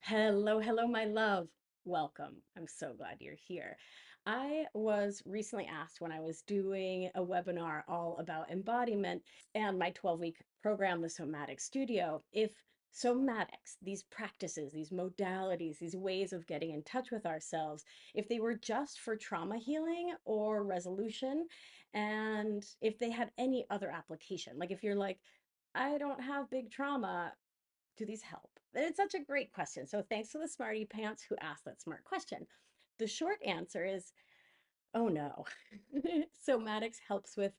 Hello, hello, my love. Welcome. I'm so glad you're here. I was recently asked when I was doing a webinar all about embodiment and my 12-week program, the Somatic Studio, if somatics, these practices, these modalities, these ways of getting in touch with ourselves, if they were just for trauma healing or resolution, and if they had any other application. Like if you're like, I don't have big trauma, do these help? It's such a great question. So thanks to the smarty pants who asked that smart question. The short answer is, oh no. Somatics helps with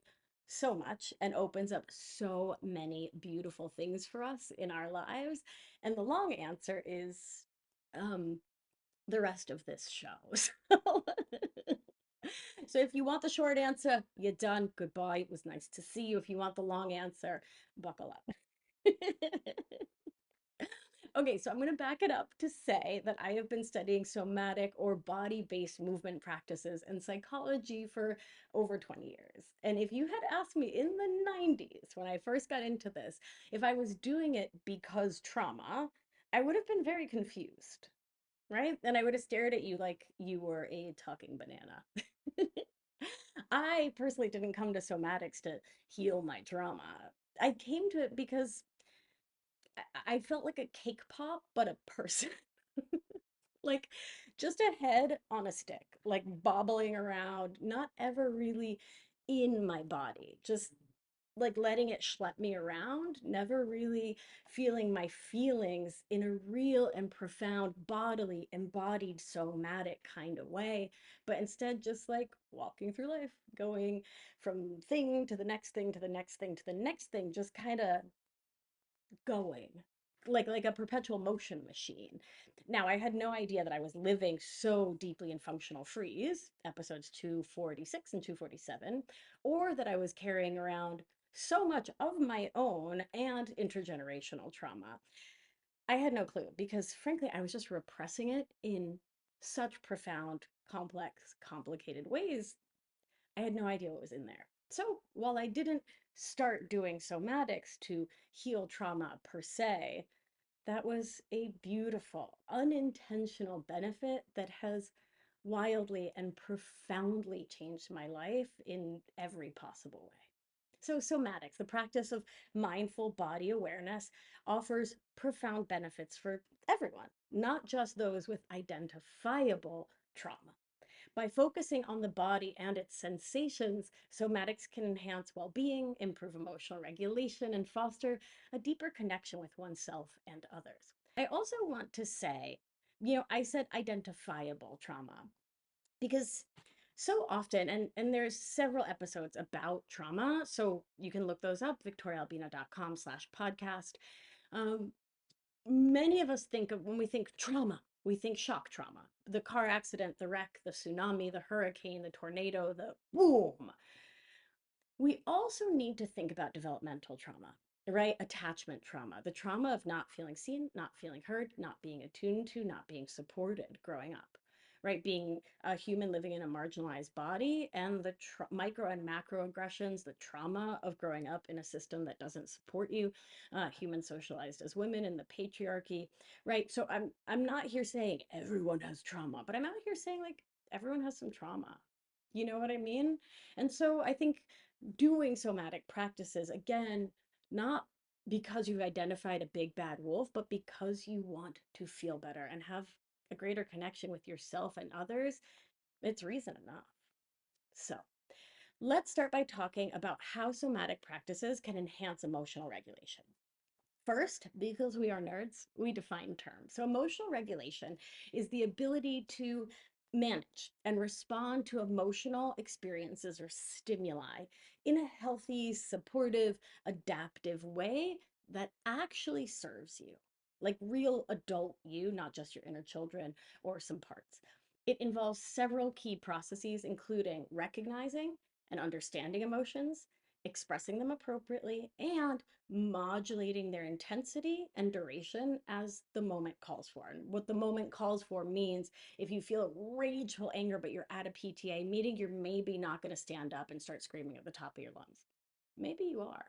so much and opens up so many beautiful things for us in our lives. And the long answer is um, the rest of this show. So if you want the short answer, you're done. Goodbye. It was nice to see you. If you want the long answer, buckle up. Okay, so I'm going to back it up to say that I have been studying somatic or body-based movement practices and psychology for over 20 years. And if you had asked me in the 90s, when I first got into this, if I was doing it because trauma, I would have been very confused, right? And I would have stared at you like you were a talking banana. I personally didn't come to somatics to heal my trauma. I came to it because I felt like a cake pop, but a person. Like just a head on a stick, like bobbling around, not ever really in my body, just like letting it schlep me around, never really feeling my feelings in a real and profound bodily, embodied, somatic kind of way, but instead just like walking through life, going from thing to the next thing to the next thing to the next thing, just kind of going like a perpetual motion machine. Now, I had no idea that I was living so deeply in functional freeze, episodes 246 and 247, or that I was carrying around so much of my own and intergenerational trauma. I had no clue because, frankly, I was just repressing it in such profound, complex, complicated ways. I had no idea what was in there. So while I didn't start doing somatics to heal trauma per se, that was a beautiful, unintentional benefit that has wildly and profoundly changed my life in every possible way. So, somatics, the practice of mindful body awareness, offers profound benefits for everyone, not just those with identifiable trauma. By focusing on the body and its sensations, somatics can enhance well being, improve emotional regulation, and foster a deeper connection with oneself and others. I also want to say, I said identifiable trauma because so often, and there's several episodes about trauma, so you can look those up, victoriaalbina.com/podcast. Um, Many of us think of when we think trauma, we think shock trauma, the car accident, the wreck, the tsunami, the hurricane, the tornado, the boom. We also need to think about developmental trauma, right? Attachment trauma, the trauma of not feeling seen, not feeling heard, not being attuned to, not being supported growing up, right? Being a human living in a marginalized body, and the micro and macro aggressions, the trauma of growing up in a system that doesn't support you, human socialized as women in the patriarchy, right? So I'm not here saying everyone has trauma, but I'm out here saying like everyone has some trauma. You know what I mean? And so I think doing somatic practices, again, not because you've identified a big bad wolf, but because you want to feel better and have a greater connection with yourself and others, it's reason enough. So, let's start by talking about how somatic practices can enhance emotional regulation. First, because we are nerds, we define terms. So, emotional regulation is the ability to manage and respond to emotional experiences or stimuli in a healthy, supportive, adaptive way that actually serves you, like real adult you, not just your inner children or some parts. It involves several key processes, including recognizing and understanding emotions, expressing them appropriately, and modulating their intensity and duration as the moment calls for. And what the moment calls for means if you feel rageful anger, but you're at a PTA meeting, you're maybe not going to stand up and start screaming at the top of your lungs. Maybe you are,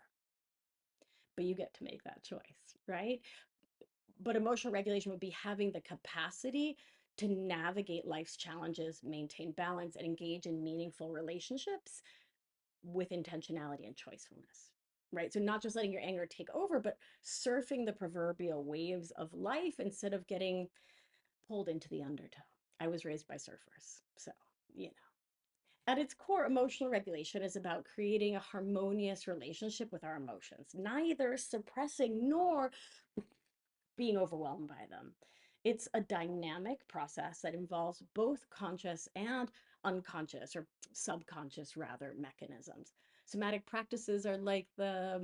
but you get to make that choice, right? But emotional regulation would be having the capacity to navigate life's challenges, maintain balance, and engage in meaningful relationships with intentionality and choicefulness. Right. So, not just letting your anger take over, but surfing the proverbial waves of life instead of getting pulled into the undertow. I was raised by surfers. So, you know. At its core, emotional regulation is about creating a harmonious relationship with our emotions, neither suppressing nor being overwhelmed by them. It's a dynamic process that involves both conscious and unconscious or subconscious rather mechanisms. Somatic practices are like they're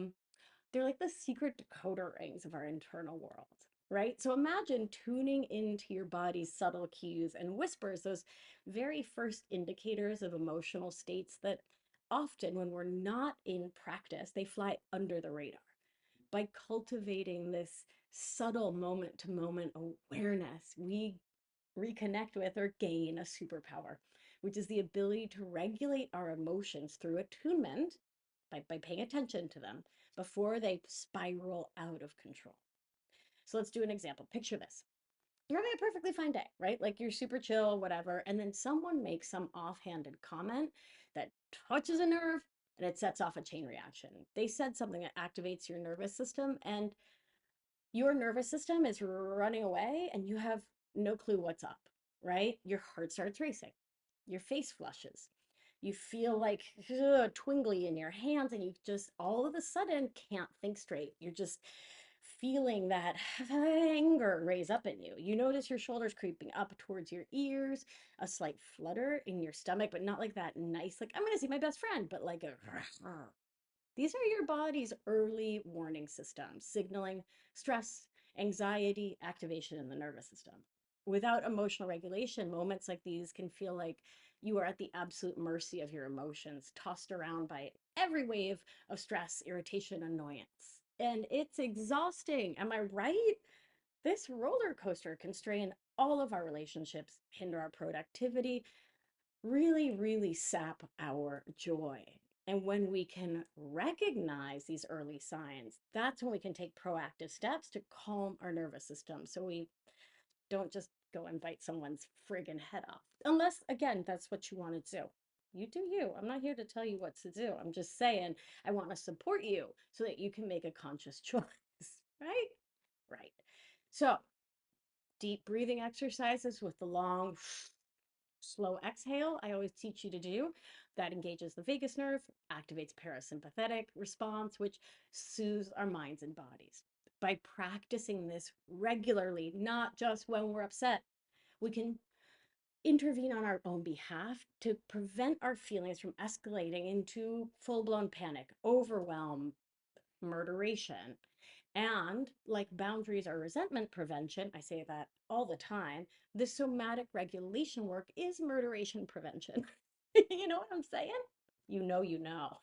like the secret decoder rings of our internal world, right? So imagine tuning into your body's subtle cues and whispers, those very first indicators of emotional states that often, when we're not in practice, they fly under the radar. By cultivating this subtle moment to moment awareness, we reconnect with or gain a superpower, which is the ability to regulate our emotions through attunement by paying attention to them before they spiral out of control. So let's do an example. Picture this. You're having a perfectly fine day, right? Like you're super chill, whatever. And then someone makes some offhanded comment that touches a nerve and it sets off a chain reaction. They said something that activates your nervous system, and your nervous system is running away and you have no clue what's up, right? Your heart starts racing, your face flushes, you feel like twingly in your hands, and you just all of a sudden can't think straight. You're just feeling that anger raise up in you. You notice your shoulders creeping up towards your ears, a slight flutter in your stomach, but not like that nice, like, I'm going to see my best friend, but like a these are your body's early warning systems, signaling stress, anxiety, activation in the nervous system. Without emotional regulation, moments like these can feel like you are at the absolute mercy of your emotions, tossed around by every wave of stress, irritation, annoyance. And it's exhausting. Am I right? This roller coaster can strain all of our relationships, hinder our productivity, really sap our joy. And when we can recognize these early signs, that's when we can take proactive steps to calm our nervous system so we don't just go and bite someone's friggin' head off. Unless, again, that's what you want to do. You do you. I'm not here to tell you what to do. I'm just saying I want to support you so that you can make a conscious choice, right? Right. So, deep breathing exercises with the long slow exhale, I always teach you to do. That engages the vagus nerve, activates parasympathetic response, which soothes our minds and bodies. By practicing this regularly, not just when we're upset, we can intervene on our own behalf to prevent our feelings from escalating into full blown panic, overwhelm, murderation. And like boundaries or resentment prevention, I say that all the time, the somatic regulation work is murderation prevention. You know what I'm saying? You know.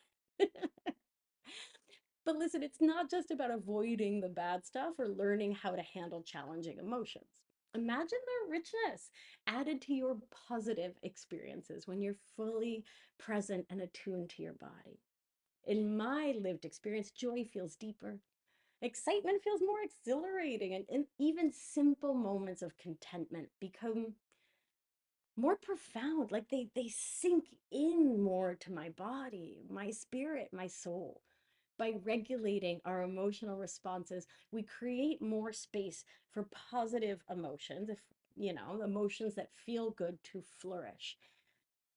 But listen, it's not just about avoiding the bad stuff or learning how to handle challenging emotions. Imagine the richness added to your positive experiences when you're fully present and attuned to your body. In my lived experience, joy feels deeper. Excitement feels more exhilarating, and even simple moments of contentment become more profound. Like they sink in more to my body, my spirit, my soul. By regulating our emotional responses, we create more space for positive emotions, if emotions that feel good to flourish.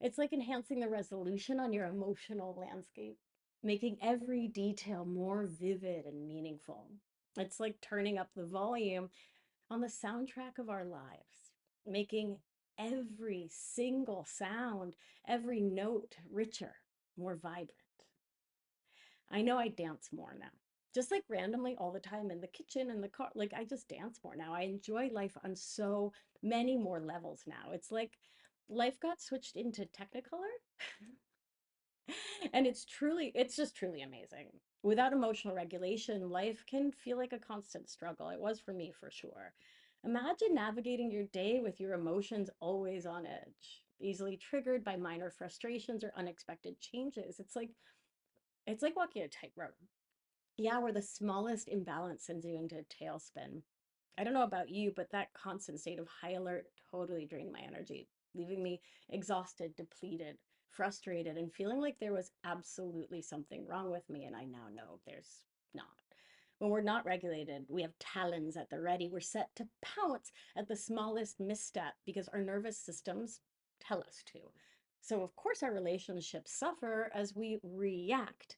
It's like enhancing the resolution on your emotional landscape, making every detail more vivid and meaningful. It's like turning up the volume on the soundtrack of our lives, making every single sound, every note richer, more vibrant. I know I dance more now. Just like randomly all the time in the kitchen and the car, like I just dance more now. I enjoy life on so many more levels now. It's like life got switched into Technicolor. And it's just truly amazing. Without emotional regulation, life can feel like a constant struggle. It was for me for sure. Imagine navigating your day with your emotions always on edge, easily triggered by minor frustrations or unexpected changes. It's like walking a tightrope. Yeah, where the smallest imbalance sends you into a tailspin. I don't know about you, but that constant state of high alert totally drained my energy, leaving me exhausted, depleted, frustrated, and feeling like there was absolutely something wrong with me. And I now know there's not. When we're not regulated, we have talons at the ready. We're set to pounce at the smallest misstep because our nervous systems tell us to. So, of course, our relationships suffer as we react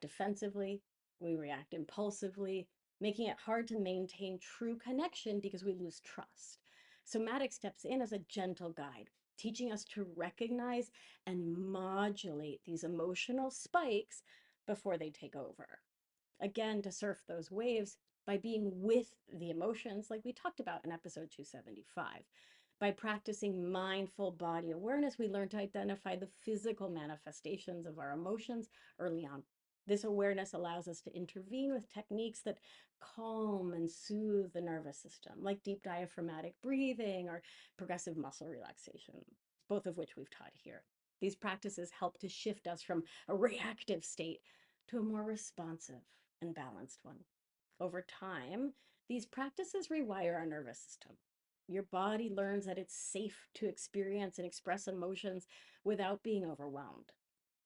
defensively, we react impulsively, making it hard to maintain true connection because we lose trust. Somatic steps in as a gentle guide, teaching us to recognize and modulate these emotional spikes before they take over. Again, to surf those waves by being with the emotions, like we talked about in episode 275. By practicing mindful body awareness, we learn to identify the physical manifestations of our emotions early on. This awareness allows us to intervene with techniques that calm and soothe the nervous system, like deep diaphragmatic breathing or progressive muscle relaxation, both of which we've taught here. These practices help to shift us from a reactive state to a more responsive and balanced one. Over time, these practices rewire our nervous system. Your body learns that it's safe to experience and express emotions without being overwhelmed.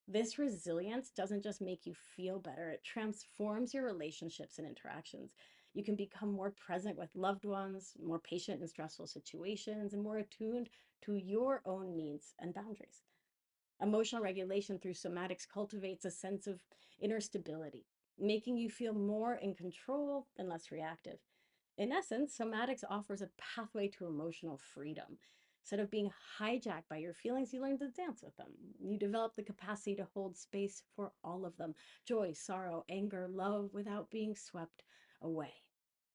This resilience doesn't just make you feel better, it transforms your relationships and interactions. You can become more present with loved ones, more patient in stressful situations, and more attuned to your own needs and boundaries. Emotional regulation through somatics cultivates a sense of inner stability, making you feel more in control and less reactive. In essence, somatics offers a pathway to emotional freedom. Instead of being hijacked by your feelings, you learn to dance with them. You develop the capacity to hold space for all of them: joy, sorrow, anger, love, without being swept away.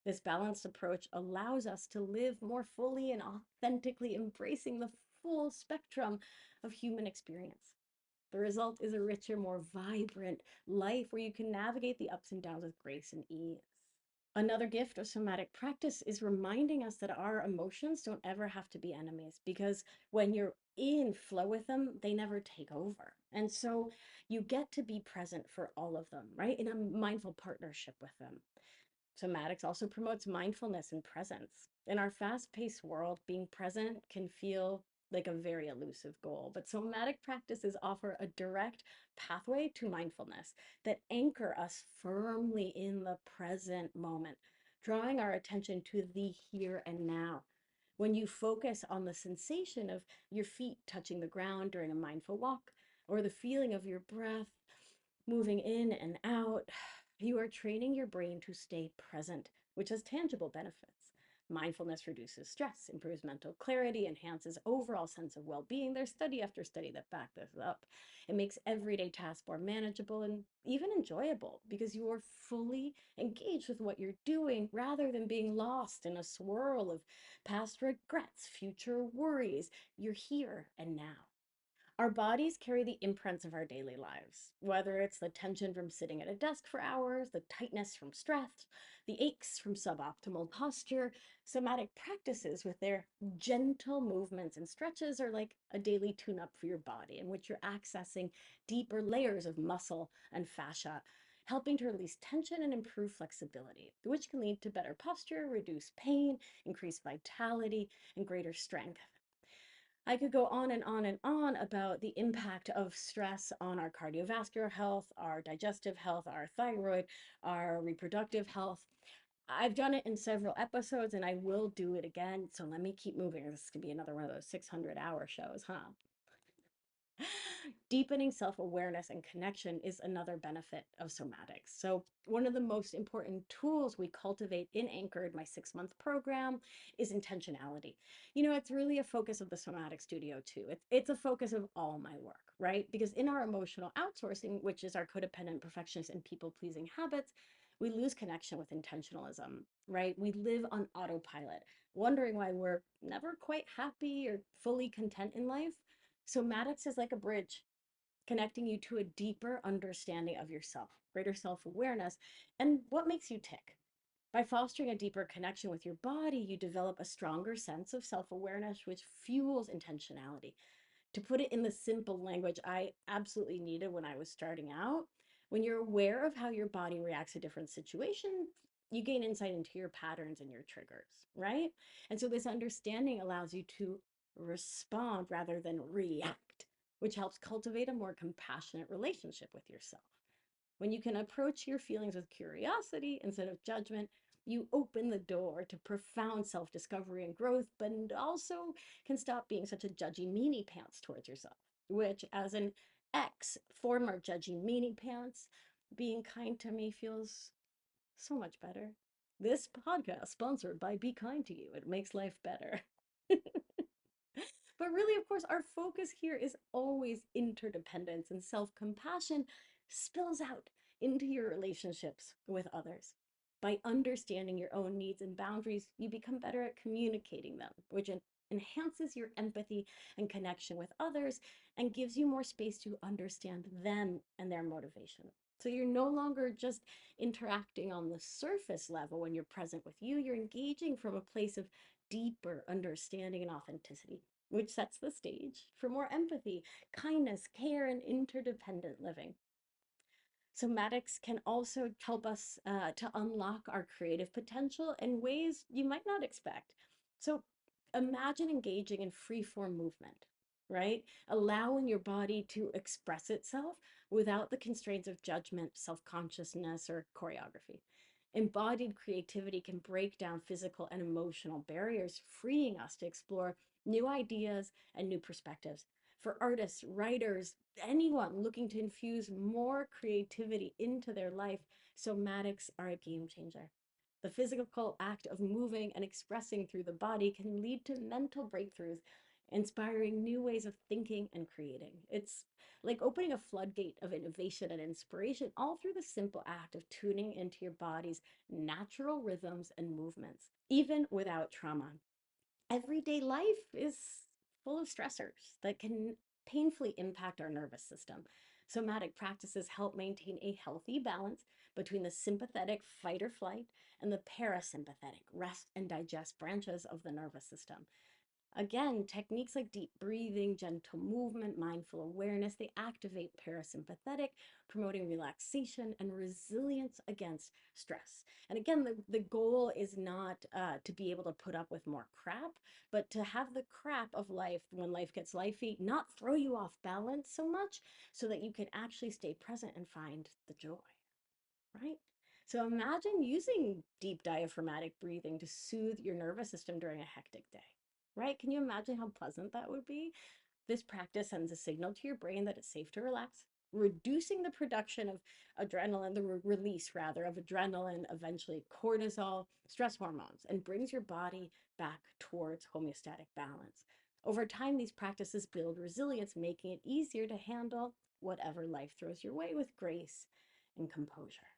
This balanced approach allows us to live more fully and authentically, embracing the full spectrum of human experience. The result is a richer, more vibrant life where you can navigate the ups and downs with grace and ease. Another gift of somatic practice is reminding us that our emotions don't ever have to be enemies, because when you're in flow with them, they never take over. And so you get to be present for all of them, right? In a mindful partnership with them. Somatics also promotes mindfulness and presence. In our fast paced world, being present can feel like a very elusive goal, but somatic practices offer a direct pathway to mindfulness that anchor us firmly in the present moment, drawing our attention to the here and now. When you focus on the sensation of your feet touching the ground during a mindful walk, or the feeling of your breath moving in and out, you are training your brain to stay present, which has tangible benefits. Mindfulness reduces stress, improves mental clarity, enhances overall sense of well-being. There's study after study that back this up. It makes everyday tasks more manageable and even enjoyable because you are fully engaged with what you're doing rather than being lost in a swirl of past regrets, future worries. You're here and now. Our bodies carry the imprints of our daily lives, whether it's the tension from sitting at a desk for hours, the tightness from stress, the aches from suboptimal posture. Somatic practices with their gentle movements and stretches are like a daily tune up for your body, in which you're accessing deeper layers of muscle and fascia, helping to release tension and improve flexibility, which can lead to better posture, reduce pain, increase vitality, and greater strength. I could go on and on and on about the impact of stress on our cardiovascular health, our digestive health, our thyroid, our reproductive health. I've done it in several episodes and I will do it again. So let me keep moving. This could be another one of those 600-hour shows, huh? Deepening self awareness and connection is another benefit of somatics. So, one of the most important tools we cultivate in Anchored, my 6 month program, is intentionality. It's really a focus of the Somatic Studio, too. It's a focus of all my work, right? Because in our emotional outsourcing, which is our codependent, perfectionist, and people pleasing habits, we lose connection with intentionalism, right? We live on autopilot, wondering why we're never quite happy or fully content in life. Somatics is like a bridge connecting you to a deeper understanding of yourself, greater self awareness, and what makes you tick. By fostering a deeper connection with your body, you develop a stronger sense of self awareness, which fuels intentionality. To put it in the simple language I absolutely needed when I was starting out, when you're aware of how your body reacts to different situations, you gain insight into your patterns and your triggers, right? And so this understanding allows you to respond rather than react, which helps cultivate a more compassionate relationship with yourself. When you can approach your feelings with curiosity instead of judgment, you open the door to profound self discovery and growth, but also can stop being such a judgy meanie pants towards yourself, which, as an ex former judgy meanie pants, being kind to me feels so much better. This podcast sponsored by Be Kind to You. It makes life better. But really, of course, our focus here is always interdependence, and self compassion spills out into your relationships with others. By understanding your own needs and boundaries, you become better at communicating them, which enhances your empathy and connection with others and gives you more space to understand them and their motivation. So you're no longer just interacting on the surface level when you're present with you, you're engaging from a place of deeper understanding and authenticity, which sets the stage for more empathy, kindness, care, and interdependent living. Somatics can also help us to unlock our creative potential in ways you might not expect. So imagine engaging in free form movement, right? Allowing your body to express itself without the constraints of judgment, self consciousness, or choreography. Embodied creativity can break down physical and emotional barriers, freeing us to explore new ideas and new perspectives. For artists, writers, anyone looking to infuse more creativity into their life, somatics are a game changer. The physical act of moving and expressing through the body can lead to mental breakthroughs, inspiring new ways of thinking and creating. It's like opening a floodgate of innovation and inspiration, all through the simple act of tuning into your body's natural rhythms and movements, even without trauma. Everyday life is full of stressors that can painfully impact our nervous system. Somatic practices help maintain a healthy balance between the sympathetic fight or flight and the parasympathetic rest and digest branches of the nervous system. Again, techniques like deep breathing, gentle movement, mindful awareness, they activate parasympathetic, promoting relaxation and resilience against stress. And again, the goal is not to be able to put up with more crap, but to have the crap of life when life gets lifey not throw you off balance so much so that you can actually stay present and find the joy, right? So imagine using deep diaphragmatic breathing to soothe your nervous system during a hectic day, right? Can you imagine how pleasant that would be? This practice sends a signal to your brain that it's safe to relax, reducing the production of adrenaline, the release rather of adrenaline, eventually cortisol, stress hormones, and brings your body back towards homeostatic balance. Over time, these practices build resilience, making it easier to handle whatever life throws your way with grace and composure.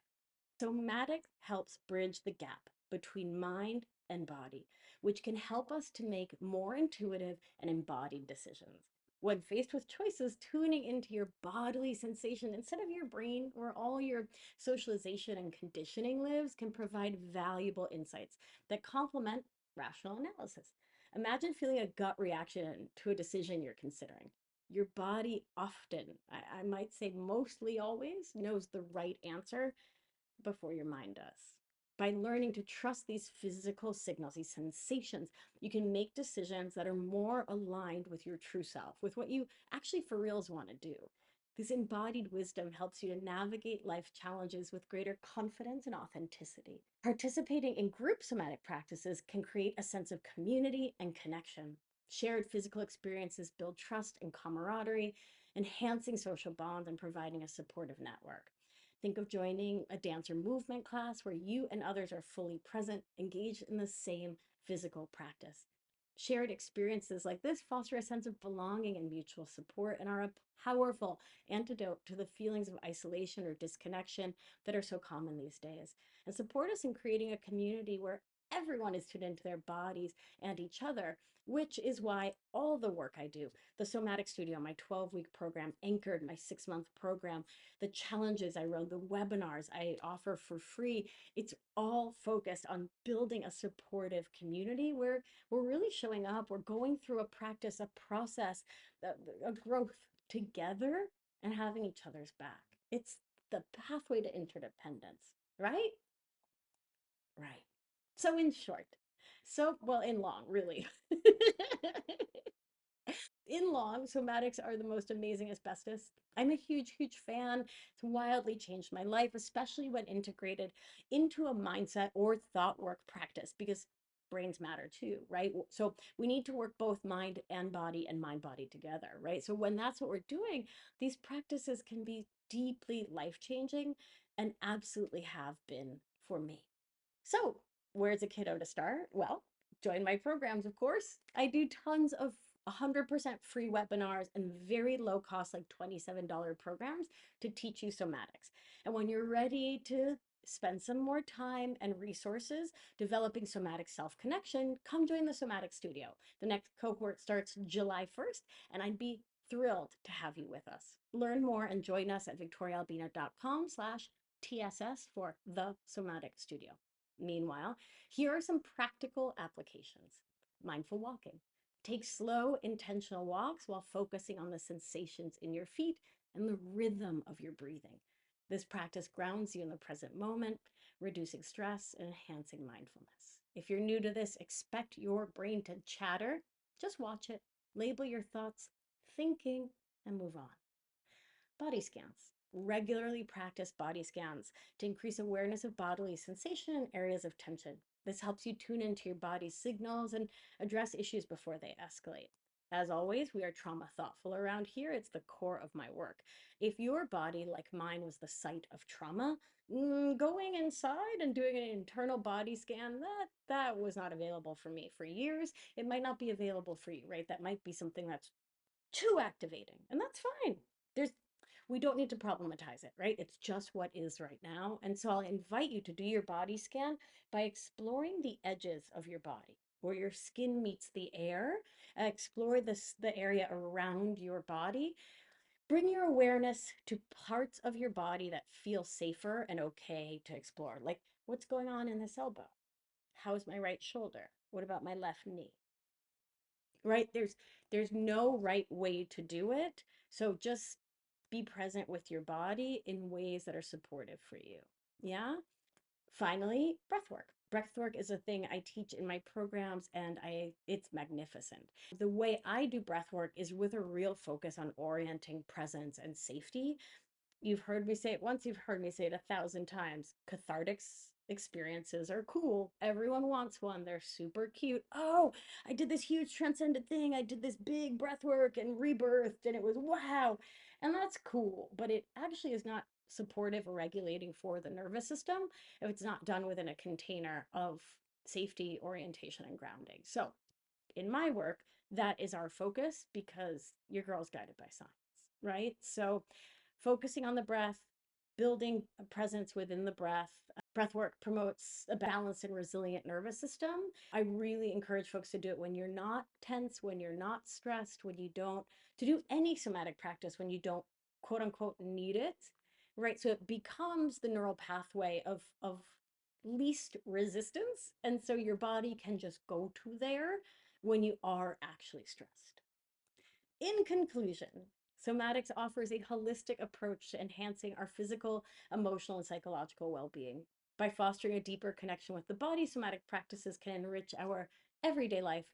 Somatic helps bridge the gap between mind and body, which can help us to make more intuitive and embodied decisions. When faced with choices, tuning into your bodily sensation instead of your brain, where all your socialization and conditioning lives, can provide valuable insights that complement rational analysis. Imagine feeling a gut reaction to a decision you're considering. Your body often, I might say mostly always, knows the right answer before your mind does. By learning to trust these physical signals, these sensations, you can make decisions that are more aligned with your true self, with what you actually for reals want to do. This embodied wisdom helps you to navigate life challenges with greater confidence and authenticity. Participating in group somatic practices can create a sense of community and connection. Shared physical experiences build trust and camaraderie, enhancing social bonds and providing a supportive network. Think of joining a dance or movement class where you and others are fully present, engaged in the same physical practice. Shared experiences like this foster a sense of belonging and mutual support and are a powerful antidote to the feelings of isolation or disconnection that are so common these days, and support us in creating a community where everyone is tuned into their bodies and each other, which is why all the work I do, the Somatic Studio, my 12-week program, Anchored, my 6-month program, the challenges I run, the webinars I offer for free, it's all focused on building a supportive community where we're really showing up, we're going through a practice, a process, a growth together and having each other's back. It's the pathway to interdependence, right? Right. So in short, well, in long, really. In long, somatics are the most amazing asbestos. I'm a huge, huge fan. It's wildly changed my life, especially when integrated into a mindset or thought work practice, because brains matter too, right? So we need to work both mind and mind body together, right? So when that's what we're doing, these practices can be deeply life changing and absolutely have been for me. So, where's a kiddo to start? Well, join my programs, of course. I do tons of 100% free webinars and very low cost, like $27 programs to teach you somatics. And when you're ready to spend some more time and resources developing somatic self connection, come join the Somatic Studio. The next cohort starts July 1st, and I'd be thrilled to have you with us. Learn more and join us at victoriaalbina.com/TSS for the Somatic Studio. Meanwhile, here are some practical applications. Mindful walking. Take slow, intentional walks while focusing on the sensations in your feet and the rhythm of your breathing. This practice grounds you in the present moment, reducing stress and enhancing mindfulness. If you're new to this, expect your brain to chatter. Just watch it, label your thoughts, thinking, and move on. Body scans. Regularly practice body scans to increase awareness of bodily sensation and areas of tension. This helps you tune into your body's signals and address issues before they escalate. As always, we are trauma thoughtful around here. It's the core of my work. If your body, like mine, was the site of trauma, going inside and doing an internal body scan, that was not available for me for years. It might not be available for you, right? That might be something that's too activating, and that's fine. There's we don't need to problematize it, right? It's just what is right now. And so I'll invite you to do your body scan by exploring the edges of your body, where your skin meets the air. Explore the area around your body. Bring your awareness to parts of your body that feel safer and okay to explore. Like, what's going on in this elbow? How's my right shoulder? What about my left knee? Right? There's no right way to do it. So just be present with your body in ways that are supportive for you. Yeah. Finally, breathwork. Breathwork is a thing I teach in my programs, and I it's magnificent. The way I do breathwork is with a real focus on orienting presence and safety. You've heard me say it once, you've heard me say it 1,000 times. Cathartic experiences are cool. Everyone wants one. They're super cute. Oh, I did this huge transcendent thing. I did this big breath work and rebirthed, and it was wow. And that's cool, but it actually is not supportive or regulating for the nervous system if it's not done within a container of safety, orientation, and grounding. So in my work, that is our focus because your girl's guided by science, right? So focusing on the breath, building a presence within the breath. Breath work promotes a balanced and resilient nervous system. I really encourage folks to do it when you're not tense, when you're not stressed, when you don't, to do any somatic practice when you don't quote unquote need it, right? So it becomes the neural pathway of least resistance. And so your body can just go to there when you are actually stressed. In conclusion, somatics offers a holistic approach to enhancing our physical, emotional, and psychological well being. By fostering a deeper connection with the body, somatic practices can enrich our everyday life,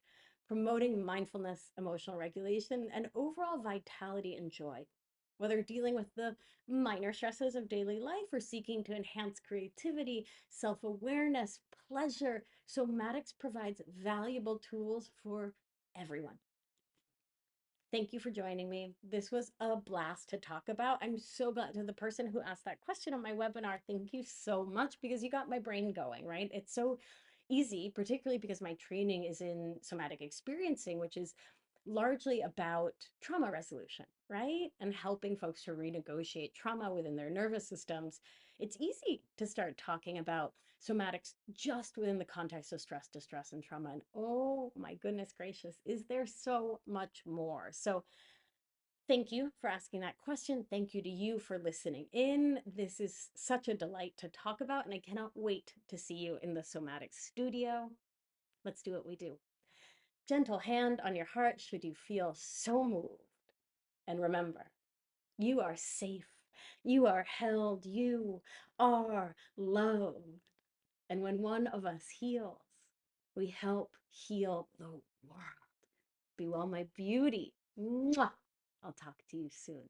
promoting mindfulness, emotional regulation, and overall vitality and joy. Whether dealing with the minor stresses of daily life or seeking to enhance creativity, self awareness, pleasure, somatics provides valuable tools for everyone. Thank you for joining me. This was a blast to talk about. I'm so glad to the person who asked that question on my webinar. Thank you so much because you got my brain going, right? It's so easy, particularly because my training is in somatic experiencing, which is largely about trauma resolution, right? And helping folks to renegotiate trauma within their nervous systems. It's easy to start talking about somatics just within the context of stress, distress, and trauma. And oh my goodness gracious, is there so much more? So thank you for asking that question. Thank you to you for listening in. This is such a delight to talk about, and I cannot wait to see you in the Somatic Studio. Let's do what we do. Gentle hand on your heart should you feel so moved. And remember, you are safe. You are held. You are loved. And when one of us heals, we help heal the world. Be well, my beauty. Mwah. I'll talk to you soon.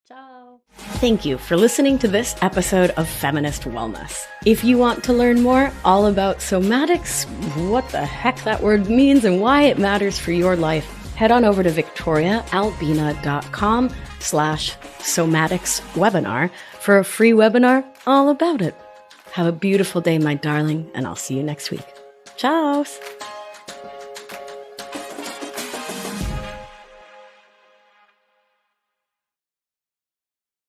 Ciao. Thank you for listening to this episode of Feminist Wellness. If you want to learn more all about somatics, what the heck that word means and why it matters for your life, head on over to victoriaalbina.com/somatics webinar for a free webinar all about it. Have a beautiful day, my darling, and I'll see you next week. Ciao.